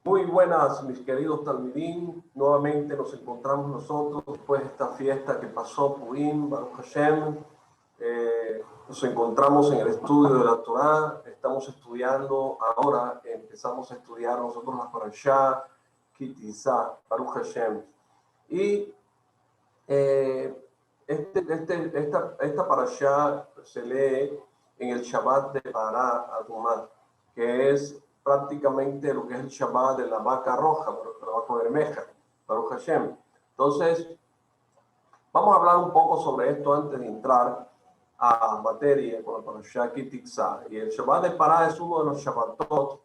Muy buenas, mis queridos Talmidim. Nuevamente nos encontramos nosotros después de esta fiesta que pasó, Purim, Baruch Hashem. Nos encontramos en el estudio de la Torá. Estamos estudiando ahora, empezamos a estudiar nosotros la Parashá, Ki Tisa, Baruch Hashem. Y esta Parashá se lee en el Shabbat de Pará Adumá, que es prácticamente lo que es el Shabbat de la vaca roja, la vaca bermeja, Baruch Hashem. Entonces, vamos a hablar un poco sobre esto antes de entrar a materia con la Parashá Ki Tisa. Y el Shabbat de Pará es uno de los Shabbatot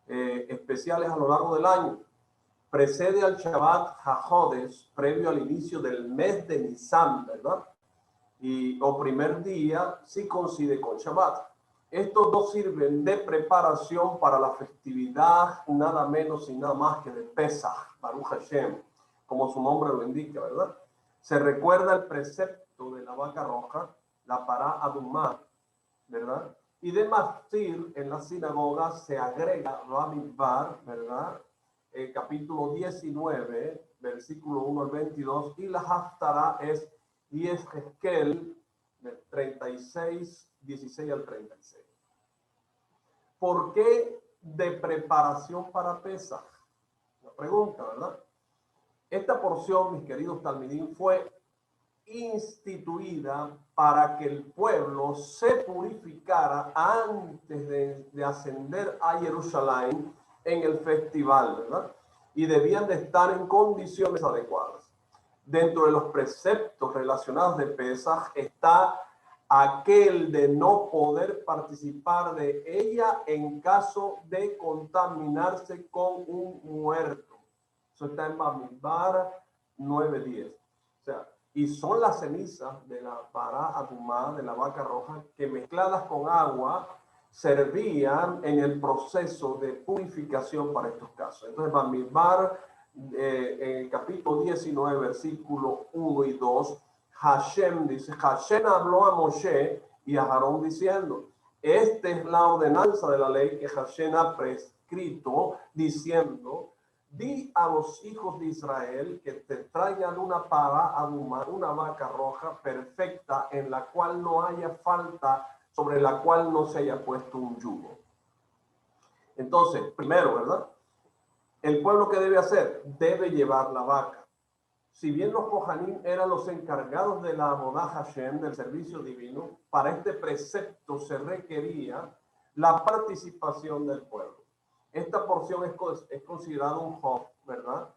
especiales a lo largo del año. Precede al Shabbat HaJodesh, previo al inicio del mes de Nisan, ¿verdad? O primer día, sí coincide con Shabbat. Estos dos sirven de preparación para la festividad, nada menos y nada más que de Pesach, Baruch Hashem, como su nombre lo indica, ¿verdad? Se recuerda el precepto de la vaca roja, la Pará Adumá, ¿verdad? Y de Mastir, en la sinagoga, se agrega Bamidbar, ¿verdad? El capítulo 19, versículo 1 al 22, y la Haftará es Yehezkel, 36, 16 al 36. ¿Por qué de preparación para Pesach? Una pregunta, ¿verdad? Esta porción, mis queridos Talmidim, fue instituida para que el pueblo se purificara antes de ascender a Jerusalén en el festival, ¿verdad? Y debían de estar en condiciones adecuadas. Dentro de los preceptos relacionados de Pesach está aquel de no poder participar de ella en caso de contaminarse con un muerto. Eso está en Bamidbar 9:10. O sea, y son las cenizas de la Pará Adumá, de la vaca roja, que mezcladas con agua servían en el proceso de purificación para estos casos. Entonces, Bamidbar, en el capítulo 19, versículo 1 y 2, Hashem dice, Hashem habló a Moshe y a Aarón diciendo, esta es la ordenanza de la ley que Hashem ha prescrito, diciendo, di a los hijos de Israel que te traigan una Pará Adumá, una vaca roja perfecta en la cual no haya falta, sobre la cual no se haya puesto un yugo. Entonces, primero, ¿verdad? El pueblo, ¿qué debe hacer? Debe llevar la vaca. Si bien los Kohanim eran los encargados de la Avodah Hashem, del servicio divino, para este precepto se requería la participación del pueblo. Esta porción es considerada un hok, ¿verdad?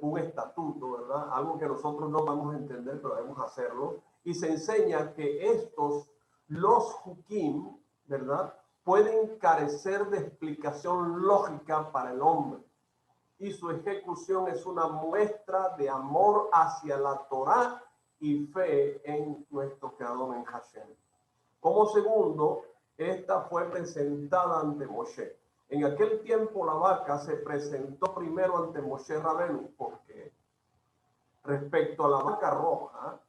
Un estatuto, ¿verdad? Algo que nosotros no vamos a entender, pero debemos hacerlo. Y se enseña que los hukim, ¿verdad?, pueden carecer de explicación lógica para el hombre. Y su ejecución es una muestra de amor hacia la Torá y fe en nuestro Creador, en Hashem. Como segundo, esta fue presentada ante Moshe. En aquel tiempo la vaca se presentó primero ante Moshe Rabenu, porque respecto a la vaca roja,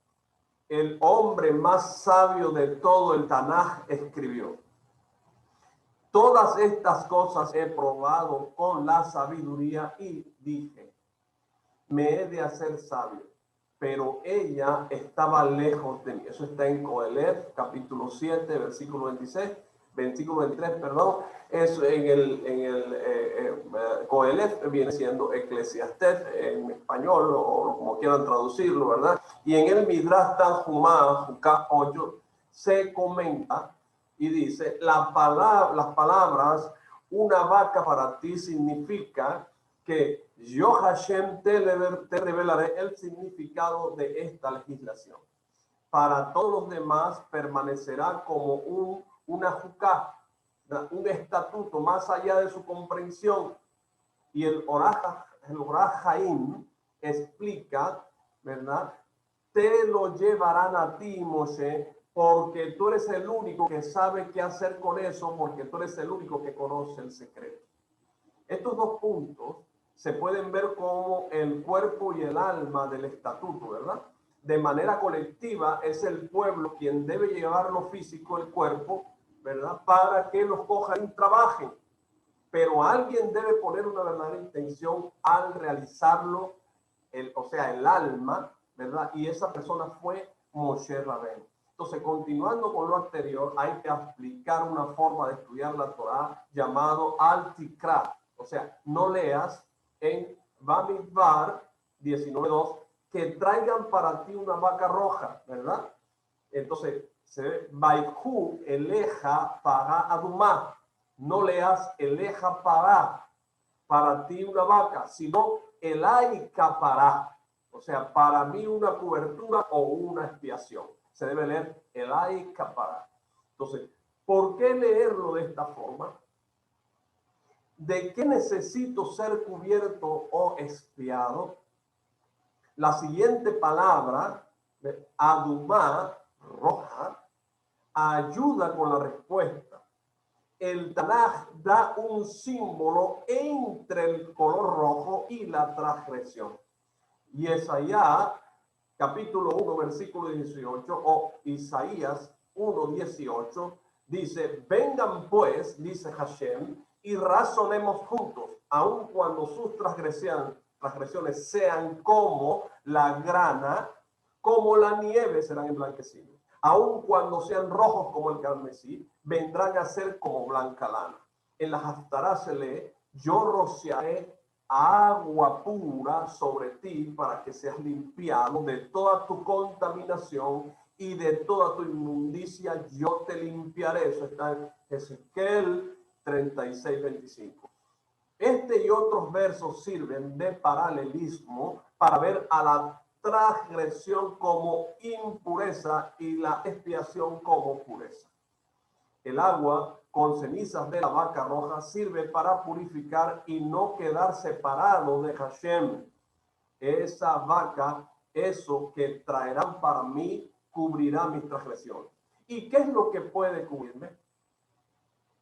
el hombre más sabio de todo el Tanaj escribió, todas estas cosas he probado con la sabiduría y dije, me he de hacer sabio, pero ella estaba lejos de mí. Eso está en Coelef, capítulo 7, versículo 23, perdón. Eso en el Coelef viene siendo Eclesiastés en español, o como quieran traducirlo, ¿verdad? Y en el Midrash Tanjumá, Juká 8, se comenta y dice, las palabras, una vaca para ti significa que yo, Hashem, te revelaré el significado de esta legislación. Para todos los demás permanecerá como una juká, un estatuto más allá de su comprensión. Y el Orah Haim explica, ¿verdad? Te lo llevarán a ti, Moshe, porque tú eres el único que sabe qué hacer con eso, porque tú eres el único que conoce el secreto. Estos dos puntos se pueden ver como el cuerpo y el alma del estatuto, ¿verdad? De manera colectiva es el pueblo quien debe llevar lo físico, el cuerpo, ¿verdad? Para que los Kohanim trabajen. pero alguien debe poner una verdadera intención al realizarlo, o sea, el alma, ¿verdad? Y esa persona fue Moshe Rabén. Entonces, continuando con lo anterior, hay que aplicar una forma de estudiar la Torah llamado Al-Tikra. O sea, no leas en Bamidbar 19:2 que traigan para ti una vaca roja, ¿verdad? Entonces, se ve Baikhu eleja para Adumá. No leas eleja para ti una vaca, sino elai capará. O sea, para mí una cobertura o una expiación. Se debe leer elai capará. Entonces, ¿por qué leerlo de esta forma? ¿De qué necesito ser cubierto o expiado? La siguiente palabra, adumá, roja, ayuda con la respuesta. El Tanaj da un símbolo entre el color rojo y la transgresión. Y Isaías, capítulo 1, versículo 18, o Isaías 1, 18, dice, vengan pues, dice Hashem, y razonemos juntos, aun cuando sus transgresiones sean como la grana, como la nieve serán emblanquecidos. Aun cuando sean rojos como el carmesí, vendrán a ser como blanca lana. En la Haftará se lee, yo rociaré agua pura sobre ti para que seas limpiado de toda tu contaminación y de toda tu inmundicia, yo te limpiaré. Eso está en Ezequiel 36:25. Este y otros versos sirven de paralelismo para ver a la transgresión como impureza y la expiación como pureza. El agua con cenizas de la vaca roja sirve para purificar y no quedar separado de Hashem. Esa vaca, eso que traerán para mí, cubrirá mis transgresiones. ¿Y qué es lo que puede cubrirme?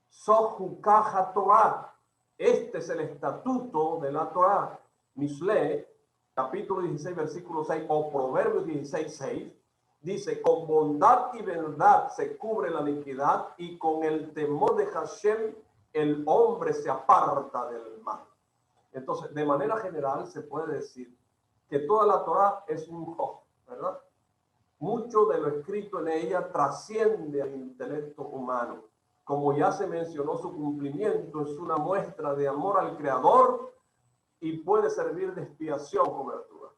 Sojukaja Torah. Este es el estatuto de la Torah. Mishle, capítulo 16, versículo 6, o Proverbios 16, 6, dice, con bondad y verdad se cubre la iniquidad y con el temor de Hashem el hombre se aparta del mal. Entonces, de manera general se puede decir que toda la Torah es un jo, ¿verdad? Mucho de lo escrito en ella trasciende al intelecto humano. Como ya se mencionó, su cumplimiento es una muestra de amor al Creador y puede servir de expiación, cobertura.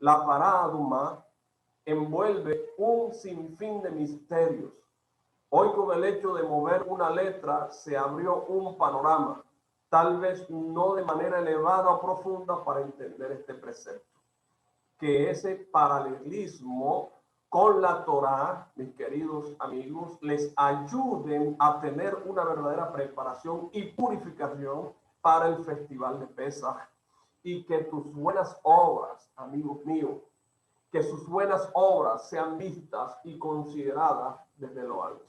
La paráduma envuelve un sinfín de misterios. Hoy, con el hecho de mover una letra, se abrió un panorama, tal vez no de manera elevada o profunda para entender este precepto. Que ese paralelismo con la Torá, mis queridos amigos, les ayuden a tener una verdadera preparación y purificación para el festival de Pesaj, y que tus buenas obras, amigos míos, que sus buenas obras sean vistas y consideradas desde lo alto.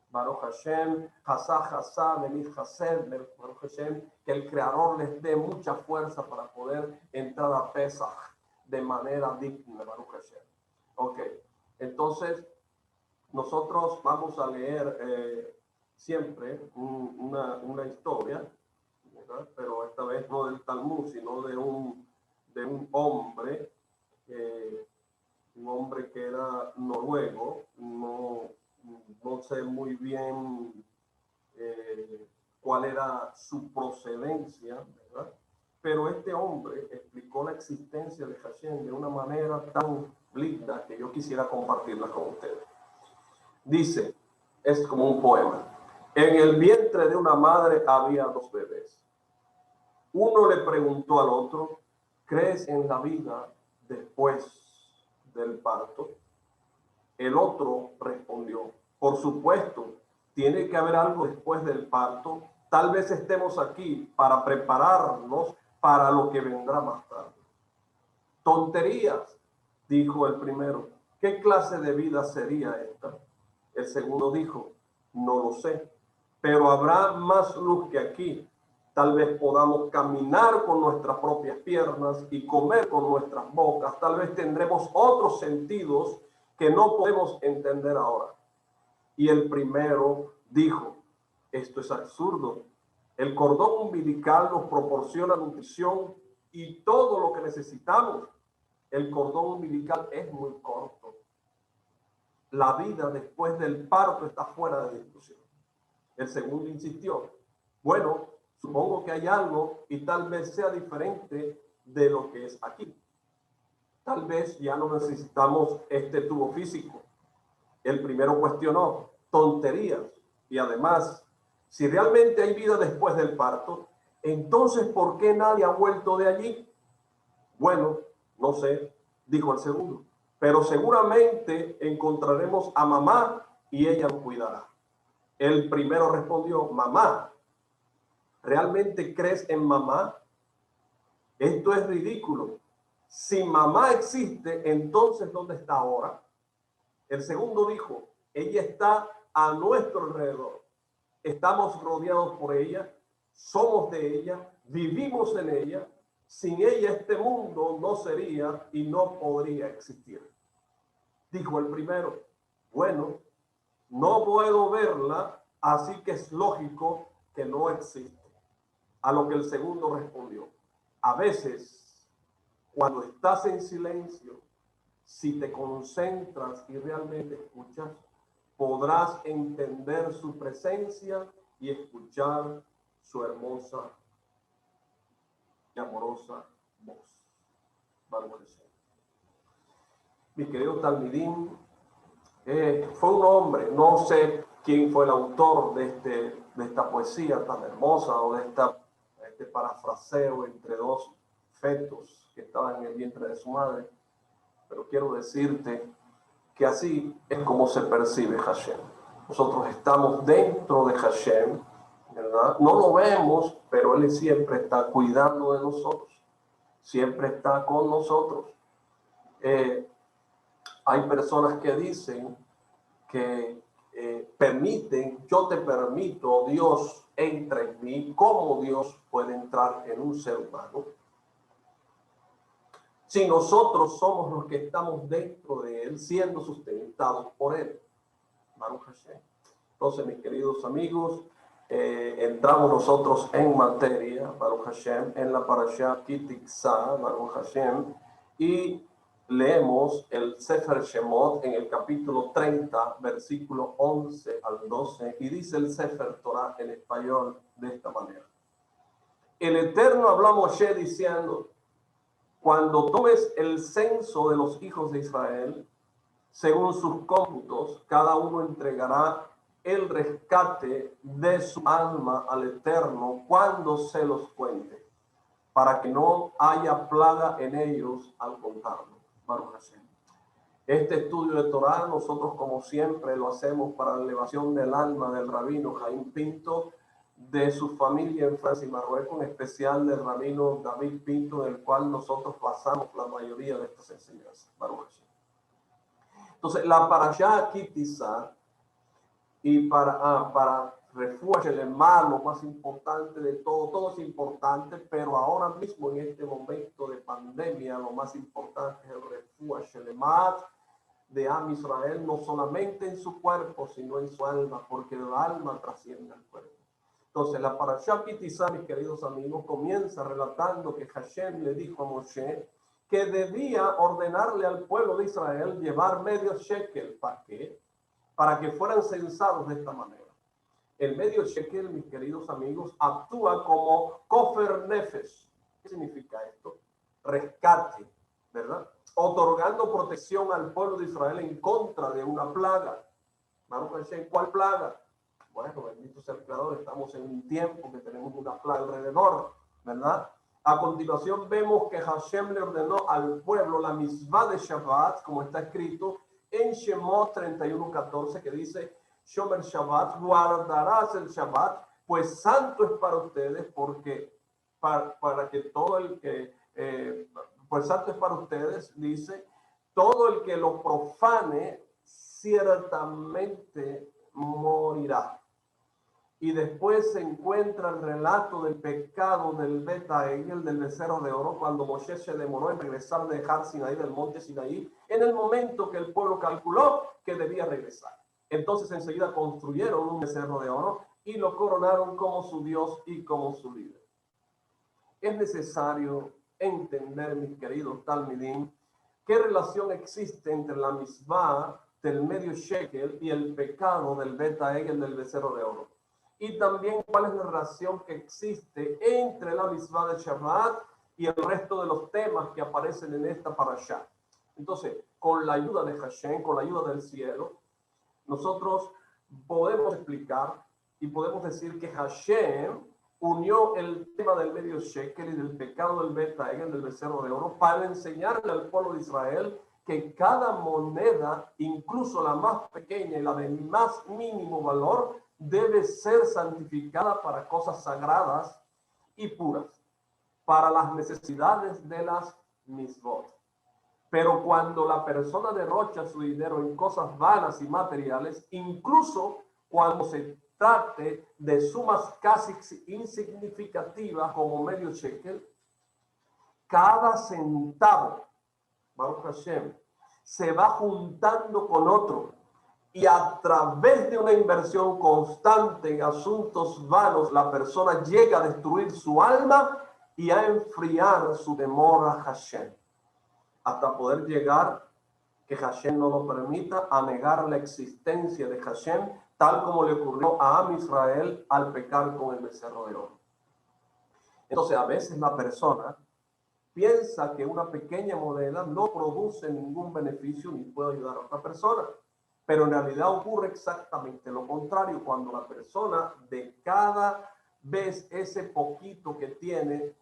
Baruch Hashem, Hasá, Benit Hased, Baruch Hashem, que el Creador les dé mucha fuerza para poder entrar a Pesaj de manera digna, Baruch Hashem. Ok, entonces nosotros vamos a leer siempre una historia, ¿verdad? Pero esta vez no del Talmud, sino de un hombre, que era noruego. No sé muy bien cuál era su procedencia, ¿verdad? Pero este hombre explicó la existencia de Hashem de una manera tan linda que yo quisiera compartirla con ustedes. Dice, es como un poema. En el vientre de una madre había 2 bebés. Uno le preguntó al otro, ¿crees en la vida después del parto? El otro respondió, por supuesto, tiene que haber algo después del parto. Tal vez estemos aquí para prepararnos para lo que vendrá más tarde. Tonterías, dijo el primero. ¿Qué clase de vida sería esta? El segundo dijo, no lo sé, pero habrá más luz que aquí. Tal vez podamos caminar con nuestras propias piernas y comer con nuestras bocas. Tal vez tendremos otros sentidos que no podemos entender ahora. Y el primero dijo, esto es absurdo. El cordón umbilical nos proporciona nutrición y todo lo que necesitamos. El cordón umbilical es muy corto. La vida después del parto está fuera de discusión. El segundo insistió, bueno, supongo que hay algo y tal vez sea diferente de lo que es aquí. Tal vez ya no necesitamos este tubo físico. El primero cuestionó, tonterías. Y además, si realmente hay vida después del parto, entonces ¿por qué nadie ha vuelto de allí? Bueno, no sé, dijo el segundo, pero seguramente encontraremos a mamá y ella nos cuidará. El primero respondió, mamá, ¿realmente crees en mamá? Esto es ridículo. Si mamá existe, entonces ¿dónde está ahora? El segundo dijo, ella está a nuestro alrededor. Estamos rodeados por ella, somos de ella, vivimos en ella. Sin ella este mundo no sería y no podría existir. Dijo el primero, bueno, no puedo verla, así que es lógico que no existe. A lo que el segundo respondió, a veces, cuando estás en silencio, si te concentras y realmente escuchas, podrás entender su presencia y escuchar su hermosa y amorosa voz. Baruch Hashem. Mi querido Talmidim, fue un hombre, no sé quién fue el autor de esta poesía tan hermosa o de este parafraseo entre dos fetos que estaban en el vientre de su madre, pero quiero decirte que así es como se percibe Hashem. Nosotros estamos dentro de Hashem, ¿verdad? No lo vemos, pero Él siempre está cuidando de nosotros, siempre está con nosotros. Hay personas que dicen que permiten, yo te permito, Dios entra en mí. ¿Cómo Dios puede entrar en un ser humano? Si nosotros somos los que estamos dentro de Él, siendo sustentados por Él. Baruch Hashem. Entonces, mis queridos amigos, entramos nosotros en materia, Baruch Hashem, en la parashá Ki Tiksa, Baruch Hashem, y leemos el Sefer Shemot en el capítulo 30, versículo 11 al 12, y dice el Sefer Torah en español de esta manera. El Eterno habló a Moshe diciendo, cuando tomes el censo de los hijos de Israel, según sus cómputos, cada uno entregará el rescate de su alma al Eterno cuando se los cuente, para que no haya plaga en ellos al contarlo. Baruch Hashem. Este estudio de Torah nosotros como siempre lo hacemos para la elevación del alma del rabino Jaime Pinto, de su familia en Francia y Marruecos, en especial del rabino David Pinto, del cual nosotros pasamos la mayoría de estas enseñanzas. Baruch Hashem. Entonces, la parashá Ki Tiksa, y para refugio el hermano más importante de todo es importante, pero ahora mismo en este momento de pandemia, lo más importante es el refugio, el hermano de Am Israel, no solamente en su cuerpo, sino en su alma, porque el alma trasciende al cuerpo. Entonces, la parashá Ki Tiksa, mis queridos amigos, comienza relatando que Hashem le dijo a Moshe que debía ordenarle al pueblo de Israel llevar medio shekel. ¿Para qué? Para que fueran censados de esta manera. El medio shekel, mis queridos amigos, actúa como kofer nefesh. ¿Qué significa esto? Rescate, ¿verdad? Otorgando protección al pueblo de Israel en contra de una plaga. ¿Cuál plaga? Bueno, bendito sea el Creador, estamos en un tiempo que tenemos una plaga alrededor, ¿verdad? A continuación vemos que Hashem le ordenó al pueblo la misvá de Shabbat, como está escrito en Shemot 31:14, que dice, Shomer Shabbat, guardarás el Shabbat, pues santo es para ustedes, porque para que todo el que, pues santo es para ustedes, dice, todo el que lo profane ciertamente morirá. Y después se encuentra el relato del pecado del Beta Egel, del becerro de oro, cuando Moshe se demoró en regresar de Har Sinaí, del monte Sinaí, en el momento que el pueblo calculó que debía regresar. Entonces enseguida construyeron un becerro de oro y lo coronaron como su Dios y como su líder. Es necesario entender, mis queridos talmidim, qué relación existe entre la misbah del medio shekel y el pecado del beta egel del becerro de oro. Y también cuál es la relación que existe entre la misbah de Shabbat y el resto de los temas que aparecen en esta parashá. Entonces, con la ayuda de Hashem, con la ayuda del cielo, nosotros podemos explicar y podemos decir que Hashem unió el tema del medio shekel y del pecado del beta egel del becerro de oro para enseñarle al pueblo de Israel que cada moneda, incluso la más pequeña y la de más mínimo valor, debe ser santificada para cosas sagradas y puras, para las necesidades de las misbot. Pero cuando la persona derrocha su dinero en cosas vanas y materiales, incluso cuando se trate de sumas casi insignificativas como medio shekel, cada centavo, Baruch Hashem, se va juntando con otro, y a través de una inversión constante en asuntos vanos, la persona llega a destruir su alma y a enfriar su temor a Hashem, hasta poder llegar, que Hashem no lo permita, a negar la existencia de Hashem, tal como le ocurrió a Am Israel al pecar con el becerro de oro. Entonces, a veces la persona piensa que una pequeña moneda no produce ningún beneficio ni puede ayudar a otra persona. Pero en realidad ocurre exactamente lo contrario. Cuando la persona de cada vez ese poquito que tiene,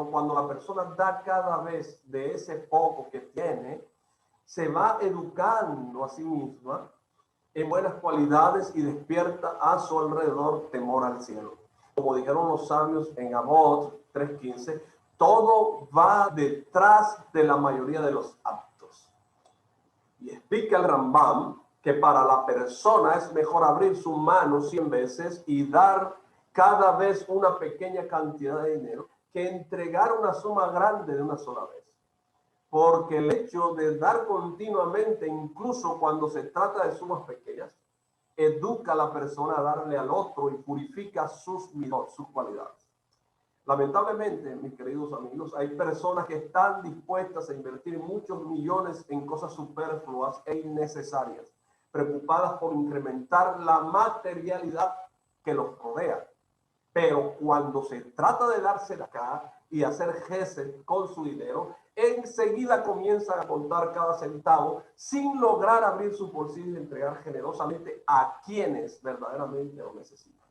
cuando la persona da cada vez de ese poco que tiene, se va educando a sí misma en buenas cualidades y despierta a su alrededor temor al cielo. Como dijeron los sabios en Amós 3:15, todo va detrás de la mayoría de los actos. Y explica el Rambam que para la persona es mejor abrir su mano 100 veces y dar cada vez una pequeña cantidad de dinero que entregar una suma grande de una sola vez. Porque el hecho de dar continuamente, incluso cuando se trata de sumas pequeñas, educa a la persona a darle al otro y purifica sus cualidades. Lamentablemente, mis queridos amigos, hay personas que están dispuestas a invertir muchos millones en cosas superfluas e innecesarias, preocupadas por incrementar la materialidad que los rodea. Pero cuando se trata de darse acá y hacer gesed con su dinero, enseguida comienzan a contar cada centavo sin lograr abrir su bolsillo y entregar generosamente a quienes verdaderamente lo necesitan.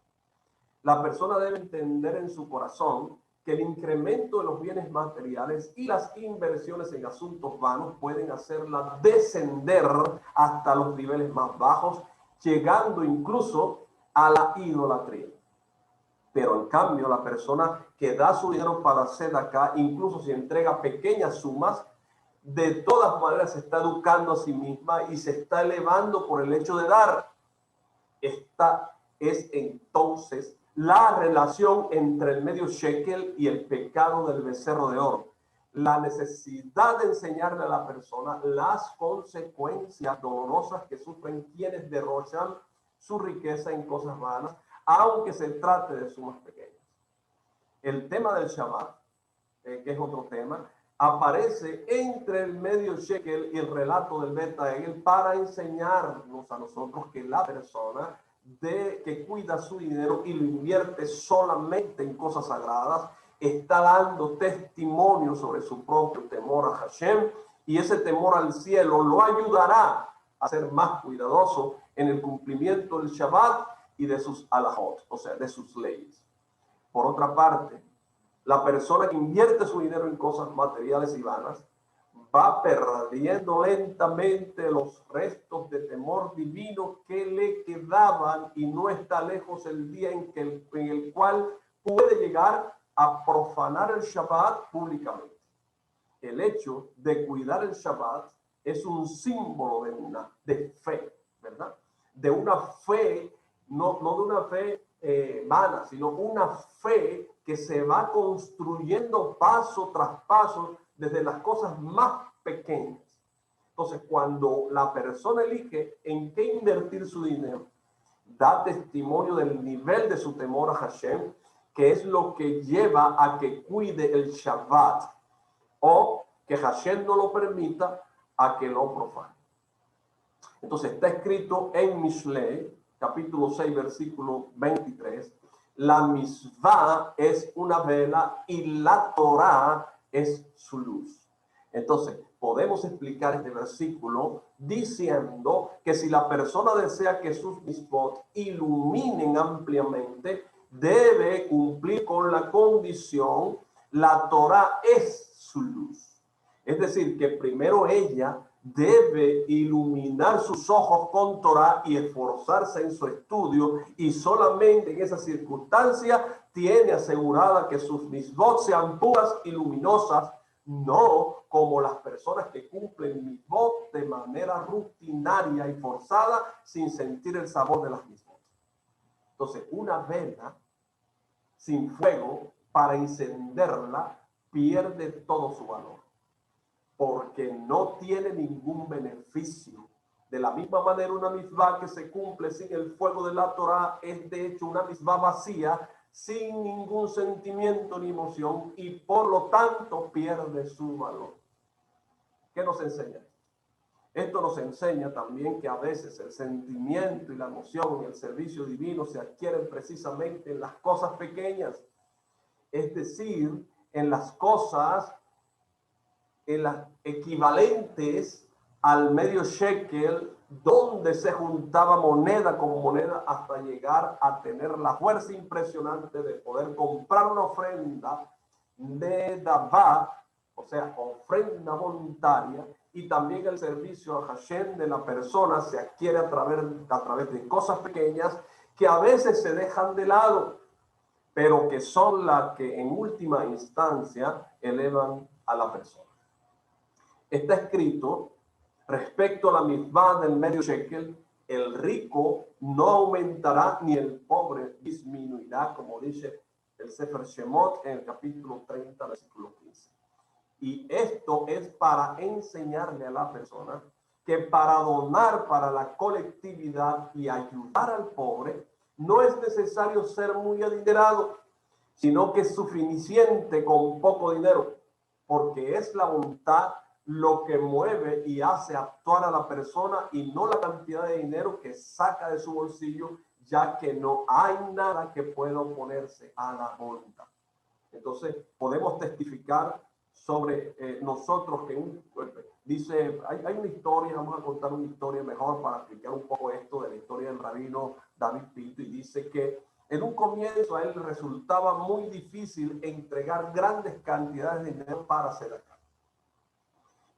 La persona debe entender en su corazón que el incremento de los bienes materiales y las inversiones en asuntos vanos pueden hacerla descender hasta los niveles más bajos, llegando incluso a la idolatría. Pero en cambio, la persona que da su dinero para hacer acá, incluso si entrega pequeñas sumas, de todas maneras se está educando a sí misma y se está elevando por el hecho de dar. Esta es entonces la relación entre el medio shekel y el pecado del becerro de oro. La necesidad de enseñarle a la persona las consecuencias dolorosas que sufren quienes derrochan su riqueza en cosas vanas, aunque se trate de sumas pequeñas. El tema del Shabbat, que es otro tema, aparece entre el medio shekel y el relato del beta egel para enseñarnos a nosotros que la persona que cuida su dinero y lo invierte solamente en cosas sagradas está dando testimonio sobre su propio temor a Hashem, y ese temor al cielo lo ayudará a ser más cuidadoso en el cumplimiento del Shabbat y de sus alajot, o sea, de sus leyes. Por otra parte, la persona que invierte su dinero en cosas materiales y vanas va perdiendo lentamente los restos de temor divino que le quedaban, y no está lejos el día en el cual puede llegar a profanar el Shabbat públicamente. El hecho de cuidar el Shabbat es un símbolo de fe, ¿verdad? De una fe, no de una fe vana, sino una fe que se va construyendo paso tras paso desde las cosas más pequeñas. Entonces, cuando la persona elige en qué invertir su dinero da testimonio del nivel de su temor a Hashem, que es lo que lleva a que cuide el Shabbat, o que Hashem no lo permita a que lo profane. Entonces está escrito en Mishlei, capítulo 6, versículo 23, la misvá es una vela y la Torá es su luz. Entonces, podemos explicar este versículo diciendo que si la persona desea que sus mitzvot iluminen ampliamente, debe cumplir con la condición, la Torá es su luz. Es decir, que primero ella debe iluminar sus ojos con Torah y esforzarse en su estudio, y solamente en esa circunstancia tiene asegurada que sus mitzvot sean puras y luminosas, no como las personas que cumplen mitzvot de manera rutinaria y forzada sin sentir el sabor de las mitzvot. Entonces, una vela sin fuego para encenderla pierde todo su valor, porque no tiene ningún beneficio. De la misma manera, una mitzvah que se cumple sin el fuego de la Torah es de hecho una mitzvah vacía, sin ningún sentimiento ni emoción, y por lo tanto pierde su valor. ¿Qué nos enseña? Esto nos enseña también que a veces el sentimiento y la emoción y el servicio divino se adquieren precisamente en las cosas pequeñas, es decir, en las cosas, en las equivalentes al medio shekel, donde se juntaba moneda con moneda hasta llegar a tener la fuerza impresionante de poder comprar una ofrenda de Davá, o sea, ofrenda voluntaria, y también el servicio a Hashem de la persona se adquiere a través de cosas pequeñas que a veces se dejan de lado, pero que son las que en última instancia elevan a la persona. Está escrito respecto a la mitzvah del medio shekel: el rico no aumentará ni el pobre disminuirá, como dice el Sefer Shemot en el capítulo 30, versículo 15. Y esto es para enseñarle a la persona que para donar para la colectividad y ayudar al pobre no es necesario ser muy adinerado, sino que es suficiente con poco dinero, porque es la voluntad lo que mueve y hace actuar a la persona, y no la cantidad de dinero que saca de su bolsillo, ya que no hay nada que pueda oponerse a la voluntad. Entonces podemos testificar sobre nosotros que dice, hay una historia, vamos a contar una historia mejor para explicar un poco esto de la historia del rabino David Pinto, y dice que en un comienzo a él le resultaba muy difícil entregar grandes cantidades de dinero para hacer acá,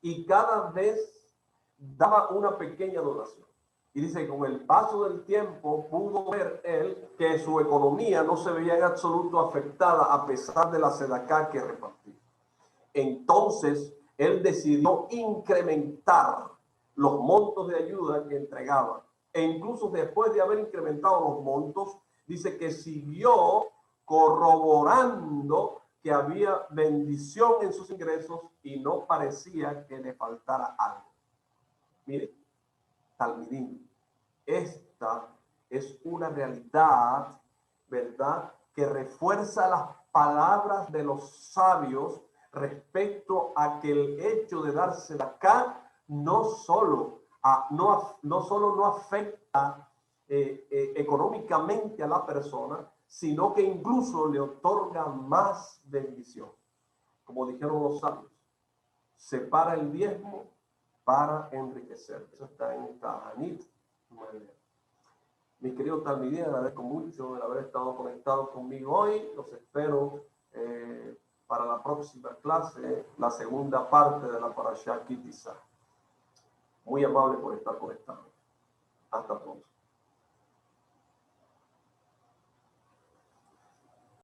y cada vez daba una pequeña donación. Y dice que con el paso del tiempo pudo ver él que su economía no se veía en absoluto afectada a pesar de la sedacá que repartía. Entonces él decidió incrementar los montos de ayuda que entregaba, e incluso después de haber incrementado los montos, dice que siguió corroborando que había bendición en sus ingresos y no parecía que le faltara algo. Mire, Talmidim, esta es una realidad, ¿verdad?, que refuerza las palabras de los sabios respecto a que el hecho de darse acá no solo no afecta económicamente a la persona, sino que incluso le otorga más bendición. Como dijeron los sabios, separa el diezmo para enriquecer. Eso está en Tahanit 9. Mi querido Talmidín, agradezco mucho el haber estado conectado conmigo hoy. Los espero para la próxima clase, la segunda parte de la Parashá Ki Tisa. Muy amable por estar conectado. Hasta pronto.